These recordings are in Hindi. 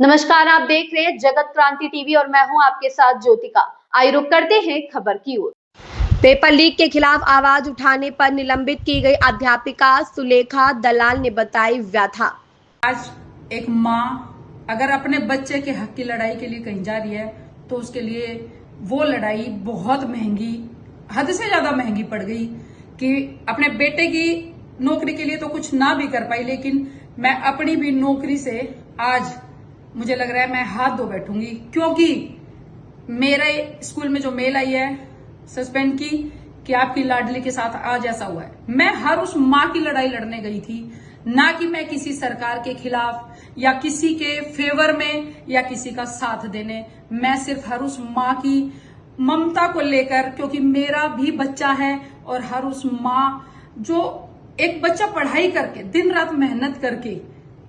नमस्कार, आप देख रहे हैं जगत क्रांति टीवी और मैं हूं आपके साथ ज्योतिका। आइए रुक करते हैं खबर की ओर। पेपर लीक के खिलाफ आवाज उठाने पर निलंबित की गई अध्यापिका सुलेखा दलाल ने बताई व्यथा। आज एक माँ अगर अपने बच्चे के हक की लड़ाई के लिए कहीं जा रही है तो उसके लिए वो लड़ाई बहुत महंगी, हद से ज्यादा महंगी पड़ गई कि अपने बेटे की नौकरी के लिए तो कुछ ना भी कर पाई, लेकिन मैं अपनी भी नौकरी से आज मुझे लग रहा है मैं हाथ धो बैठूंगी, क्योंकि मेरे स्कूल में जो मेल आई है सस्पेंड की कि आपकी लाडली के साथ आज ऐसा हुआ है। मैं हर उस माँ की लड़ाई लड़ने गई थी, ना कि मैं किसी सरकार के खिलाफ या किसी के फेवर में या किसी का साथ देने। मैं सिर्फ हर उस माँ की ममता को लेकर, क्योंकि मेरा भी बच्चा है और हर उस माँ जो एक बच्चा पढ़ाई करके दिन रात मेहनत करके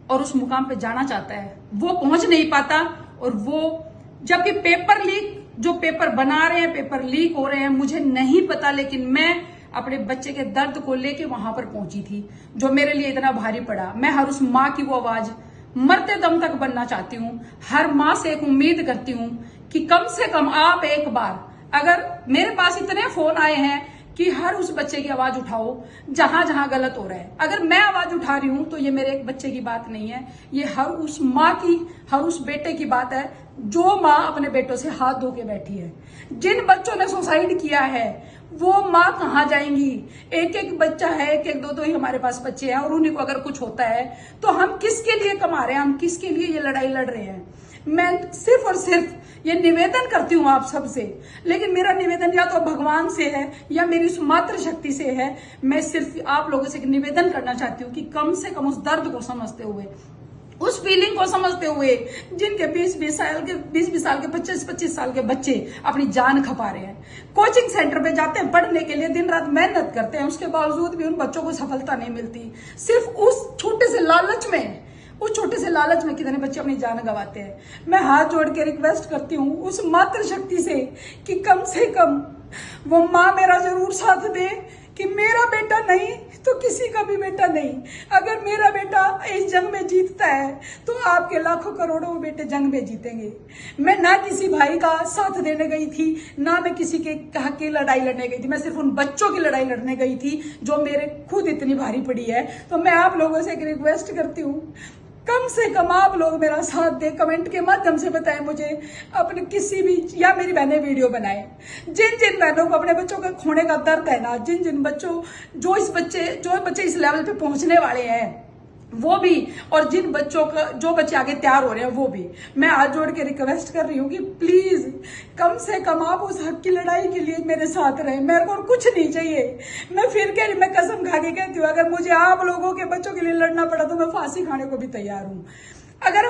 और उस मुकाम पे जाना चाहता है वो पहुंच नहीं पाता, और वो जबकि पेपर लीक जो पेपर बना रहे हैं, पेपर लीक हो रहे हैं, मुझे नहीं पता, लेकिन मैं अपने बच्चे के दर्द को लेके वहां पर पहुंची थी जो मेरे लिए इतना भारी पड़ा। मैं हर उस माँ की वो आवाज मरते दम तक बनना चाहती हूँ। हर माँ से एक उम्मीद करती हूँ कि कम से कम आप एक बार, अगर मेरे पास इतने फोन आए हैं कि हर उस बच्चे की आवाज उठाओ जहां जहां गलत हो रहा है। अगर मैं आवाज उठा रही हूं तो ये मेरे एक बच्चे की बात नहीं है, ये हर उस माँ की, हर उस बेटे की बात है जो माँ अपने बेटों से हाथ धो के बैठी है। जिन बच्चों ने सुसाइड किया है वो माँ कहाँ जाएंगी? एक एक बच्चा है, एक एक दो दो ही हमारे पास बच्चे हैं, और उन्हीं को अगर कुछ होता है तो हम किसके लिए कमा रहे हैं, हम किसके लिए ये लड़ाई लड़ रहे हैं? मैं सिर्फ और सिर्फ ये निवेदन करती हूँ आप सबसे, लेकिन मेरा निवेदन या तो भगवान से है या मेरी उस मातृ शक्ति से है। मैं सिर्फ आप लोगों से एक निवेदन करना चाहती हूँ कि कम से कम उस दर्द को समझते हुए, उस फीलिंग को समझते हुए, जिनके 20-20 साल के 25-25 साल के बच्चे अपनी जान खपा रहे हैं, कोचिंग सेंटर पे जाते हैं पढ़ने के लिए, दिन रात मेहनत करते हैं, उसके बावजूद भी उन बच्चों को सफलता नहीं मिलती। सिर्फ उस छोटे से लालच में कितने बच्चे अपनी जान गंवाते हैं। मैं हाथ जोड़ के रिक्वेस्ट करती हूँ उस मातृ शक्ति से कि कम से कम वो माँ मेरा जरूर साथ दे कि मेरा बेटा नहीं तो किसी का भी बेटा नहीं। अगर मेरा बेटा इस जंग में जीतता है तो आपके लाखों करोड़ों बेटे जंग में जीतेंगे। मैं ना किसी भाई का साथ देने गई थी, ना मैं किसी के हक की लड़ाई लड़ने गई थी, मैं सिर्फ उन बच्चों की लड़ाई लड़ने गई थी जो मेरे खुद इतनी भारी पड़ी है। तो मैं आप लोगों से एक रिक्वेस्ट करती हूँ, कम से कम आप लोग मेरा साथ दे, कमेंट के माध्यम से बताएं मुझे, अपने किसी भी, या मेरी बहनें वीडियो बनाएं। जिन जिन बहनों को अपने बच्चों के खोने का दर्द है ना, जिन जिन बच्चों जो बच्चे इस लेवल पे पहुंचने वाले हैं वो भी, और जिन बच्चों का जो बच्चे आगे तैयार हो रहे हैं वो भी, मैं हाथ जोड़ के रिक्वेस्ट कर रही हूँ कि प्लीज कम से कम आप उस हक की लड़ाई के लिए मेरे साथ रहें। मेरे को और कुछ नहीं चाहिए। मैं कसम खा के कहती हूँ, अगर मुझे आप लोगों के बच्चों के लिए लड़ना पड़ा तो मैं फांसी खाने को भी तैयार हूँ। अगर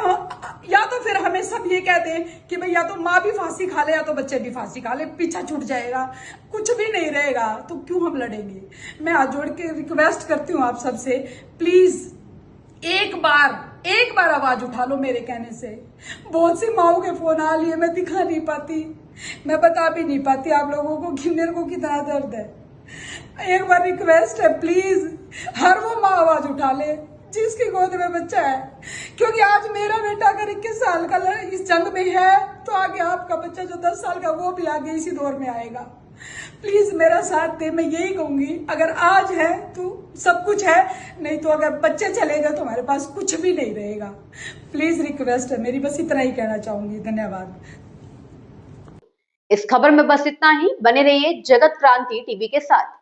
या तो फिर हमें सब ये कहते हैं कि भाई या तो माँ भी फांसी खा ले या तो बच्चे भी फांसी खा ले, पीछा छूट जाएगा, कुछ भी नहीं रहेगा, तो क्यों हम लड़ेंगे? मैं हाथ जोड़ के रिक्वेस्ट करती हूँ आप सबसे, प्लीज एक बार आवाज उठा लो मेरे कहने से। बहुत सी माओ के फोन आ लिए, मैं दिखा नहीं पाती, मैं बता भी नहीं पाती आप लोगों को कि मेरे को कितना दर्द है। एक बार रिक्वेस्ट है, प्लीज हर वो माँ आवाज उठा ले जिसकी गोद में बच्चा है, क्योंकि आज मेरा बेटा अगर 21 साल का इस जंग में है तो आगे आपका बच्चा जो 10 साल का वो भी आगे इसी दौर में आएगा। प्लीज मेरा साथ दे, मैं यही कहूंगी। अगर आज है तो सब कुछ है, नहीं तो अगर बच्चे चले गए तो हमारे पास कुछ भी नहीं रहेगा। प्लीज रिक्वेस्ट है मेरी, बस इतना ही कहना चाहूंगी। धन्यवाद। इस खबर में बस इतना ही। बने रहिए जगत क्रांति टीवी के साथ।